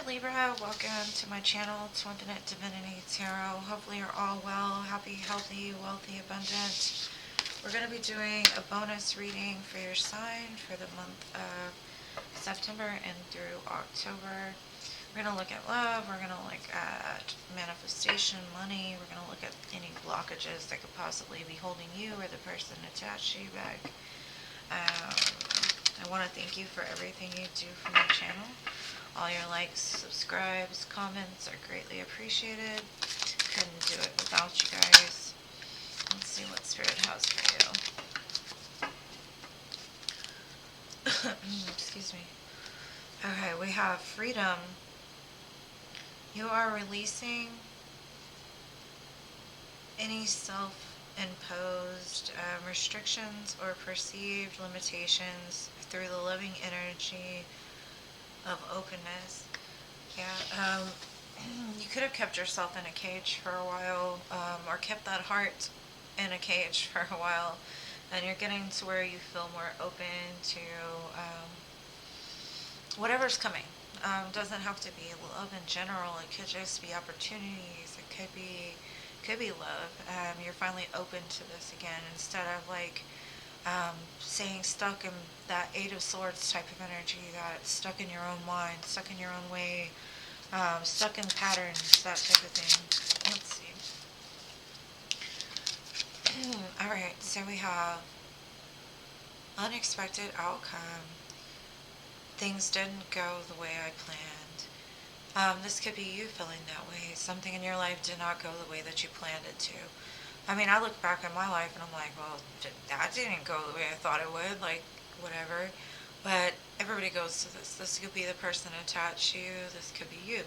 there, Libra. Welcome to my channel, T.W.INfinite Divinity Tarot. Hopefully you're all well, happy, healthy, wealthy, abundant. We're going to be doing a bonus reading for your sign for the month of September and through October. We're going to look at love. We're going to look at manifestation, money. We're going to look at any blockages that could possibly be holding you or the person attached to you back. I want to thank you for everything you do for my channel. All your likes, subscribes, comments are greatly appreciated. Couldn't do it without you guys. Let's see what Spirit has for you. Excuse me. Okay, we have freedom. You are releasing any self-imposed restrictions or perceived limitations through the loving energy of openness. Yeah, you could have kept yourself in a cage for a while, or kept that heart in a cage for a while, and you're getting to where you feel more open to whatever's coming. Doesn't have to be love in general. It could just be opportunities. It could be love. You're finally open to this again, instead of staying stuck in that Eight of Swords type of energy, that stuck in your own mind, stuck in your own way, stuck in patterns, that type of thing. Let's see. Alright, so we have unexpected outcome. Things didn't go the way I planned. This could be you feeling that way. Something in your life did not go the way that you planned it to. I mean, I look back at my life and I'm like, well, that didn't go the way I thought it would, like, whatever. But everybody goes to this. This could be the person attached to you. This could be you.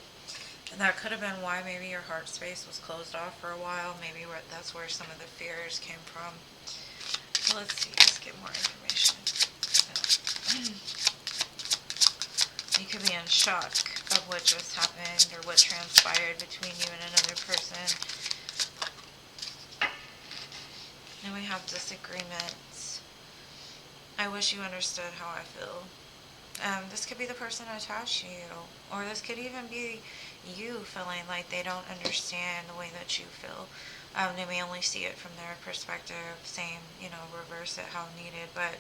And that could have been why maybe your heart space was closed off for a while. Maybe that's where some of the fears came from. So let's see. Let's get more information. You could be in shock of what just happened or what transpired between you and another person. And we have disagreements. I wish you understood how I feel. This could be the person attached to you. Or this could even be you feeling like they don't understand the way that you feel. They may only see it from their perspective. Same, reverse it how needed. But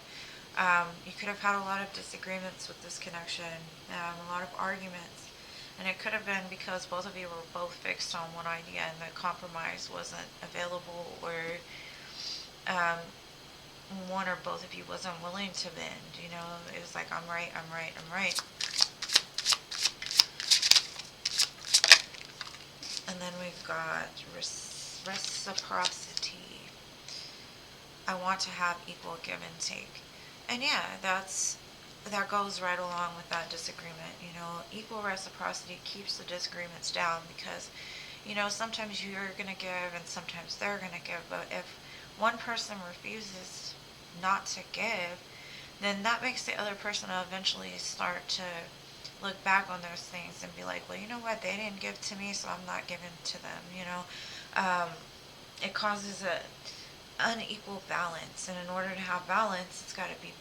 you could have had a lot of disagreements with this connection. A lot of arguments. And it could have been because both of you were both fixed on one idea and the compromise wasn't available, or one or both of you wasn't willing to bend. It was like, I'm right. And then we've got reciprocity. I want to have equal give and take. And yeah, that goes right along with that disagreement. Equal reciprocity keeps the disagreements down, because sometimes you're going to give and sometimes they're going to give. But if one person refuses not to give, then that makes the other person eventually start to look back on those things and be like, well, you know what, they didn't give to me, so I'm not giving to them. It causes a unequal balance, and in order to have balance, it's got to be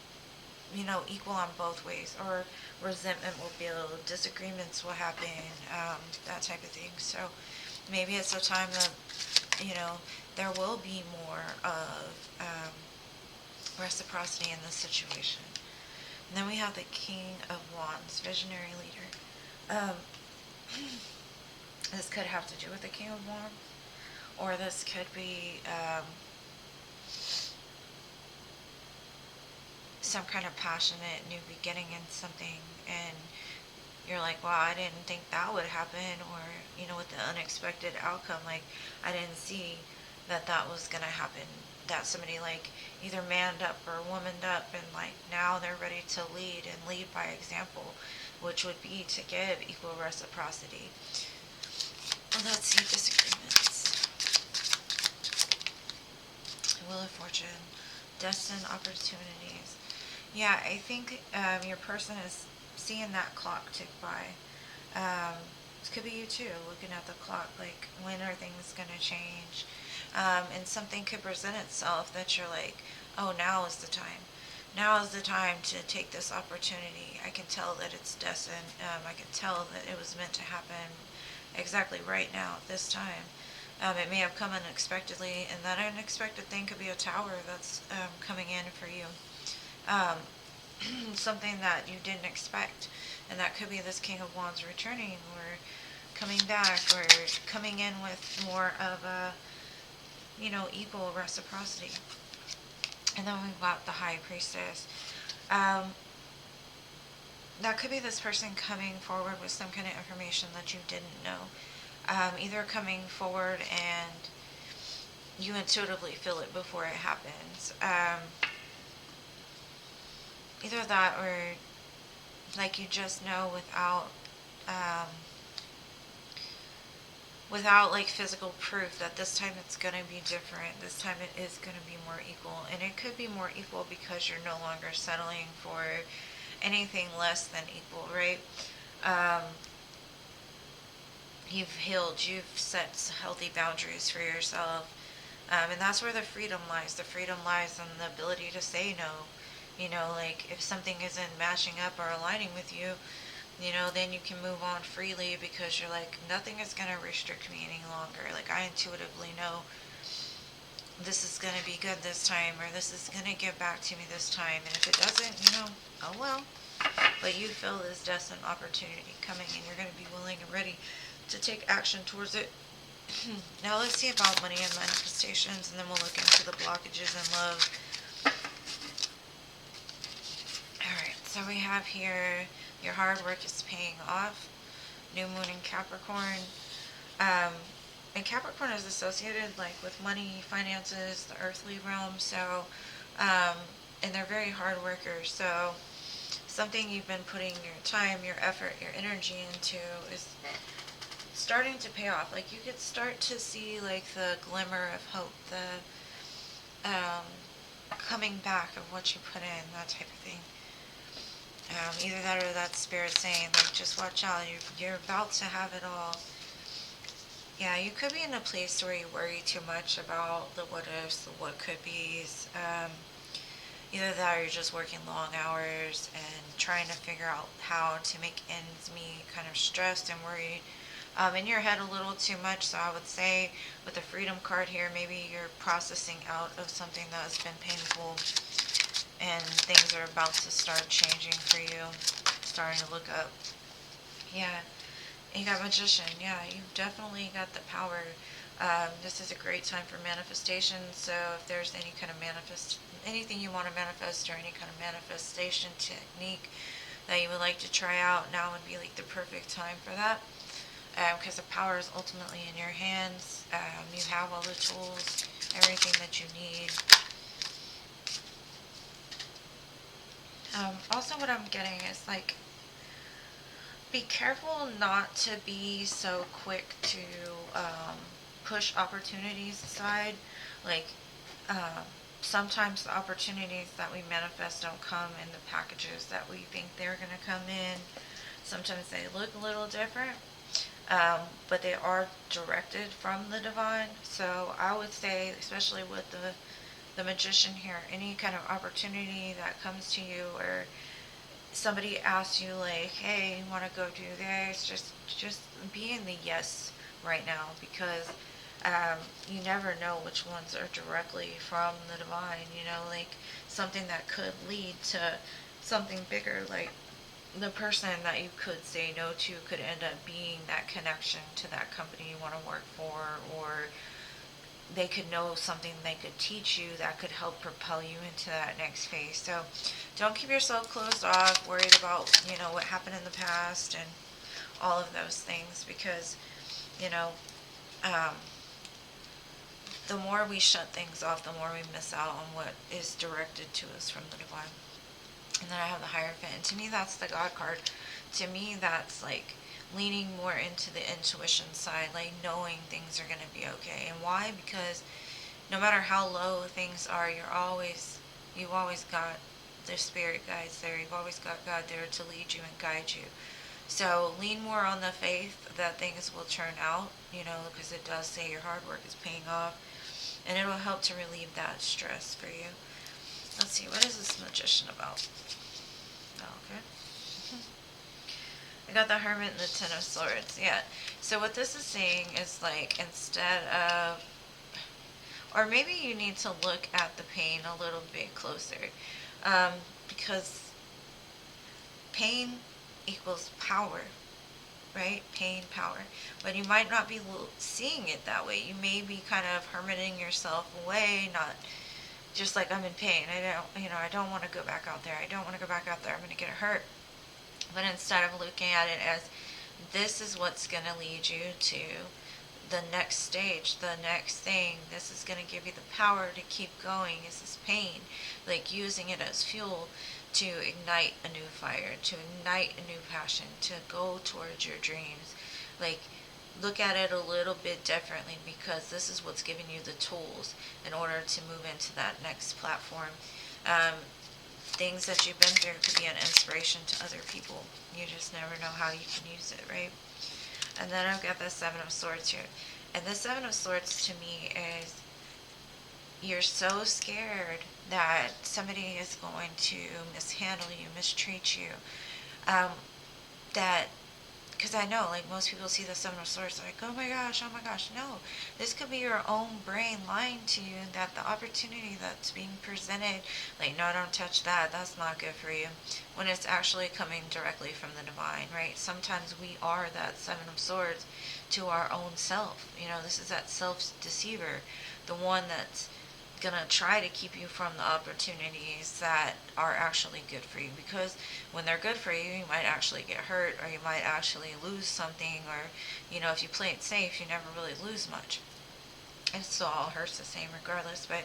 equal on both ways, or resentment will build, disagreements will happen, that type of thing. So maybe it's a time that there will be more of reciprocity in this situation. And then we have the King of Wands, visionary leader. This could have to do with the King of Wands, or this could be some kind of passionate new beginning in something, and you're like, wow, I didn't think that would happen, or with the unexpected outcome, like, I didn't see that was gonna happen, that somebody either manned up or womaned up, and now they're ready to lead and lead by example, which would be to give equal reciprocity. Well, let's see, disagreements. Wheel of Fortune, destined opportunities. Yeah, I think your person is seeing that clock tick by. This could be you too, looking at the clock, like, when are things going to change? And something could present itself that you're like, oh, now is the time. Now is the time to take this opportunity. I can tell that it's destined. I can tell that it was meant to happen exactly right now at this time. It may have come unexpectedly, and that unexpected thing could be a tower that's coming in for you. Um, Something that you didn't expect, and that could be this King of Wands returning, or coming back, or coming in with more of a, equal reciprocity. And then we've got the High Priestess. Um, that could be this person coming forward with some kind of information that you didn't know. Either coming forward and you intuitively feel it before it happens. Either that, or like you just know um, without like physical proof that this time it's going to be different. This time it is going to be more equal. And it could be more equal because you're no longer settling for anything less than equal, right? Um, you've healed, you've set healthy boundaries for yourself. And that's where the freedom lies. The freedom lies in the ability to say no. Like if something isn't matching up or aligning with you, then you can move on freely because you're like, nothing is going to restrict me any longer. Like I intuitively know this is going to be good this time, or this is going to give back to me this time. And if it doesn't, oh well. But you feel this destined opportunity coming, and you're going to be willing and ready to take action towards it. Now let's see about money and manifestations, and then we'll look into the blockages in love. Alright, so we have here, your hard work is paying off. New moon in Capricorn. And Capricorn is associated like with money, finances, the earthly realm. So, and they're very hard workers. So, something you've been putting your time, your effort, your energy into is starting to pay off. Like you could start to see like the glimmer of hope, the coming back of what you put in, that type of thing. Either that or that spirit saying like, just watch out, you're about to have it all. Yeah, you could be in a place where you worry too much about the what ifs, the what could be's. Either that or you're just working long hours and trying to figure out how to make ends meet, kind of stressed and worried. In your head a little too much, so I would say with the freedom card here, maybe you're processing out of something that has been painful and things are about to start changing for you, starting to look up. Yeah, you got Magician. Yeah, you've definitely got the power. This is a great time for manifestation, so if there's any kind of anything you want to manifest or any kind of manifestation technique that you would like to try out, now would be like the perfect time for that. Because the power is ultimately in your hands. You have all the tools, everything that you need. Also, what I'm getting is like, be careful not to be so quick to push opportunities aside. Like, um, sometimes the opportunities that we manifest don't come in the packages that we think they're going to come in. Sometimes they look a little different, but they are directed from the divine. So I would say, especially with the Magician here, any kind of opportunity that comes to you, or somebody asks you like, hey, you want to go do this, just be in the yes right now, because you never know which ones are directly from the divine, like something that could lead to something bigger. Like the person that you could say no to could end up being that connection to that company you want to work for, or they could know something they could teach you that could help propel you into that next phase. So don't keep yourself closed off, worried about, what happened in the past and all of those things, because, you know, um, the more we shut things off, the more we miss out on what is directed to us from the divine. And then I have the Hierophant, and to me that's the God card. To me that's like leaning more into the intuition side, like knowing things are going to be okay. And why? Because no matter how low things are, you've always got the spirit guides there. You've always got God there to lead you and guide you. So lean more on the faith that things will turn out, because it does say your hard work is paying off, and it'll help to relieve that stress for you. Let's see, what is this Magician about? Oh, okay. I got the Hermit and the Ten of Swords. Yeah. So what this is saying is like, instead of, or maybe you need to look at the pain a little bit closer, because pain equals power, right? Pain, power. But you might not be seeing it that way. You may be kind of hermiting yourself away, not just like, I'm in pain. I don't want to go back out there. I don't want to go back out there. I'm going to get hurt. But instead of looking at it as, this is what's going to lead you to the next stage, the next thing, this is going to give you the power to keep going, is this pain. Like using it as fuel to ignite a new fire, to ignite a new passion, to go towards your dreams. Like, look at it a little bit differently, because this is what's giving you the tools in order to move into that next platform. Things that you've been through could be an inspiration to other people. You just never know how you can use it, right? And then I've got the Seven of Swords here. And the Seven of Swords to me is, you're so scared that somebody is going to mishandle you, mistreat you. That, because I know, like, most people see the Seven of Swords, like, oh my gosh. No, this could be your own brain lying to you, that the opportunity that's being presented, like, no, don't touch that, that's not good for you, when it's actually coming directly from the divine, right? Sometimes we are that Seven of Swords to our own self. This is that self-deceiver, the one that's gonna try to keep you from the opportunities that are actually good for you, because when they're good for you, you might actually get hurt, or you might actually lose something, or if you play it safe, you never really lose much. It still all hurts the same regardless. But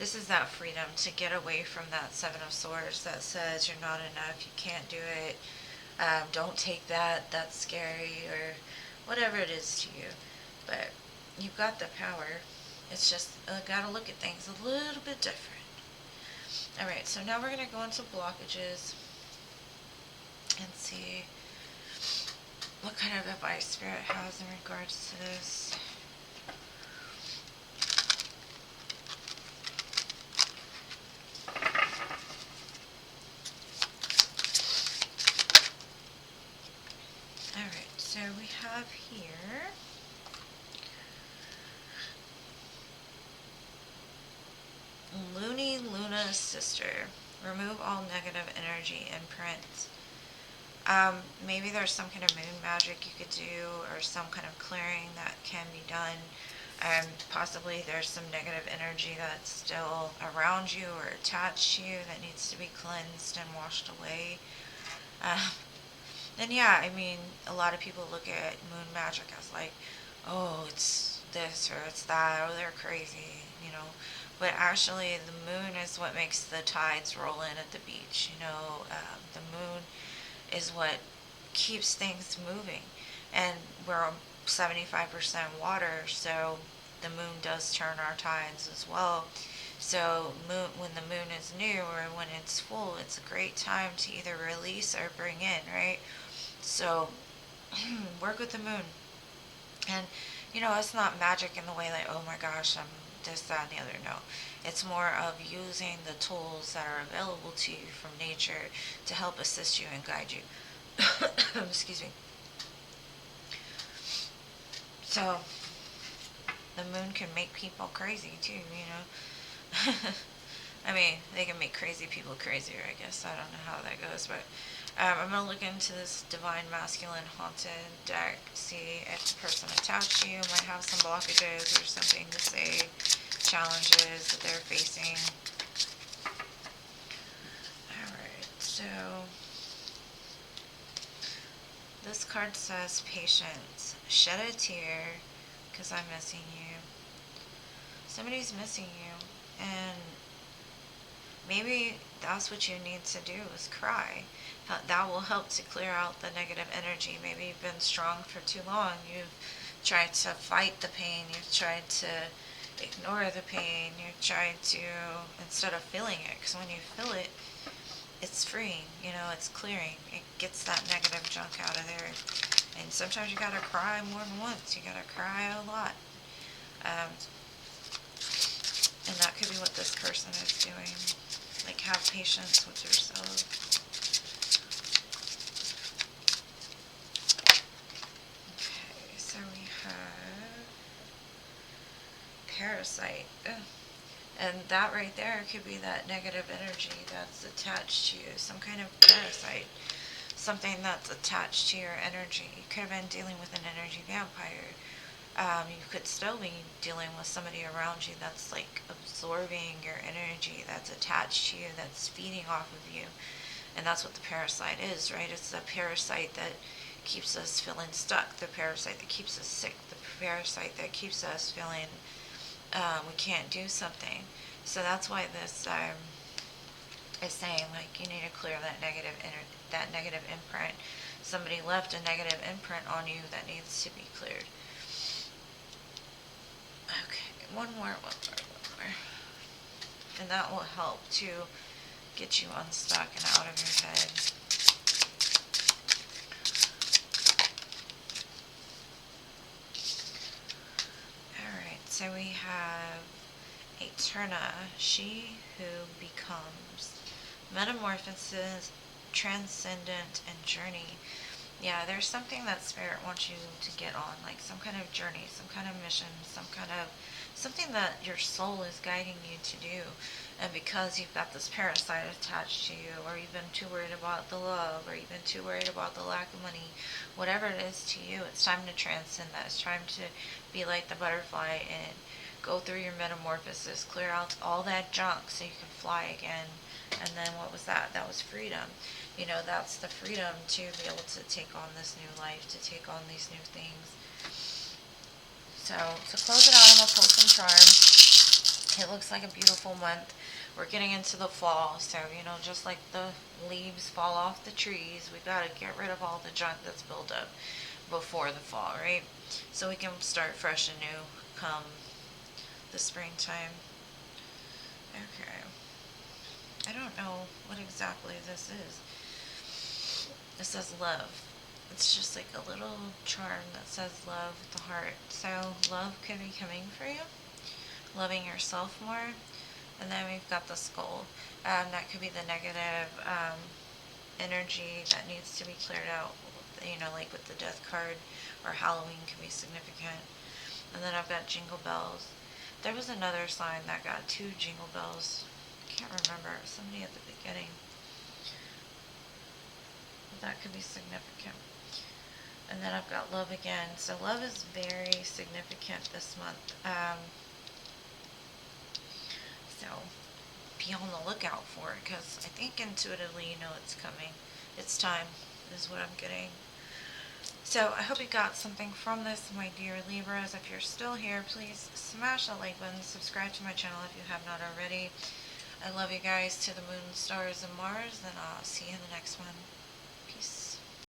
this is that freedom to get away from that Seven of Swords that says you're not enough, you can't do it, don't take that, that's scary, or whatever it is to you. But you've got the power. It's just, gotta look at things a little bit different. Alright, so now we're going to go into blockages and see what kind of advice Spirit has in regards to this. Alright, so we have here Luna's sister. Remove all negative energy imprints. Maybe there's some kind of moon magic you could do, or some kind of clearing that can be done. Possibly there's some negative energy that's still around you or attached to you that needs to be cleansed and washed away. And yeah, I mean, a lot of people look at moon magic as like, oh, it's this or it's that, oh, they're crazy, But actually, the moon is what makes the tides roll in at the beach, The moon is what keeps things moving. And we're 75% water, so the moon does turn our tides as well. So when the moon is new or when it's full, it's a great time to either release or bring in, right? So work with the moon. And, it's not magic in the way like, oh my gosh, I'm this, that, and the other. No. It's more of using the tools that are available to you from nature to help assist you and guide you. Excuse me. So, the moon can make people crazy too, I mean, they can make crazy people crazier, I guess. I don't know how that goes, but I'm going to look into this Divine Masculine Haunted deck, see if the person attached to you might have some blockages or something to say, challenges that they're facing. Alright, so this card says patience. Shed a tear, because I'm missing you. Somebody's missing you, and maybe that's what you need to do, is cry. That will help to clear out the negative energy. Maybe you've been strong for too long. You've tried to fight the pain. You've tried to ignore the pain. You've tried to, instead of feeling it, because when you feel it, it's freeing, it's clearing. It gets that negative junk out of there. And sometimes you gotta cry more than once. You gotta cry a lot. And that could be what this person is doing. Like, have patience with yourself. Okay, so we have parasite. Ugh. And that right there could be that negative energy that's attached to you. Some kind of parasite. Something that's attached to your energy. You could have been dealing with an energy vampire. You could still be dealing with somebody around you that's like absorbing your energy, that's attached to you, that's feeding off of you. And that's what the parasite is, right? It's the parasite that keeps us feeling stuck, the parasite that keeps us sick, the parasite that keeps us feeling we can't do something. So that's why this is saying, like, you need to clear that negative imprint. Somebody left a negative imprint on you that needs to be cleared. Okay, one more. And that will help to get you unstuck and out of your head. Alright, so we have Eterna, she who becomes. Metamorphosis, transcendent, and journey. Yeah, there's something that Spirit wants you to get on, like some kind of journey, some kind of mission, something that your soul is guiding you to do. And because you've got this parasite attached to you, or you've been too worried about the love, or you've been too worried about the lack of money, whatever it is to you, it's time to transcend that. It's time to be like the butterfly and go through your metamorphosis, clear out all that junk so you can fly again. And then what was that? That was freedom. You know, that's the freedom to be able to take on this new life, to take on these new things. So, to close it out, I'm going to pull some charms. It looks like a beautiful month. We're getting into the fall, so, you know, just like the leaves fall off the trees, we got to get rid of all the junk that's built up before the fall, right? So we can start fresh and new come the springtime. Okay. I don't know what exactly this is. It says love. It's just like a little charm that says love with the heart. So love could be coming for you. Loving yourself more. And then we've got the skull. That could be the negative energy that needs to be cleared out. You know, like with the death card, or Halloween can be significant. And then I've got jingle bells. There was another sign that got 2 jingle bells. I can't remember. Somebody at the beginning. That could be significant. And then I've got love again. So love is very significant this month. So be on the lookout for it, because I think intuitively you know it's coming. It's time, is what I'm getting. So I hope you got something from this, my dear Libras. If you're still here, please smash that like button. Subscribe to my channel if you have not already. I love you guys to the moon, stars, and Mars, and I'll see you in the next one.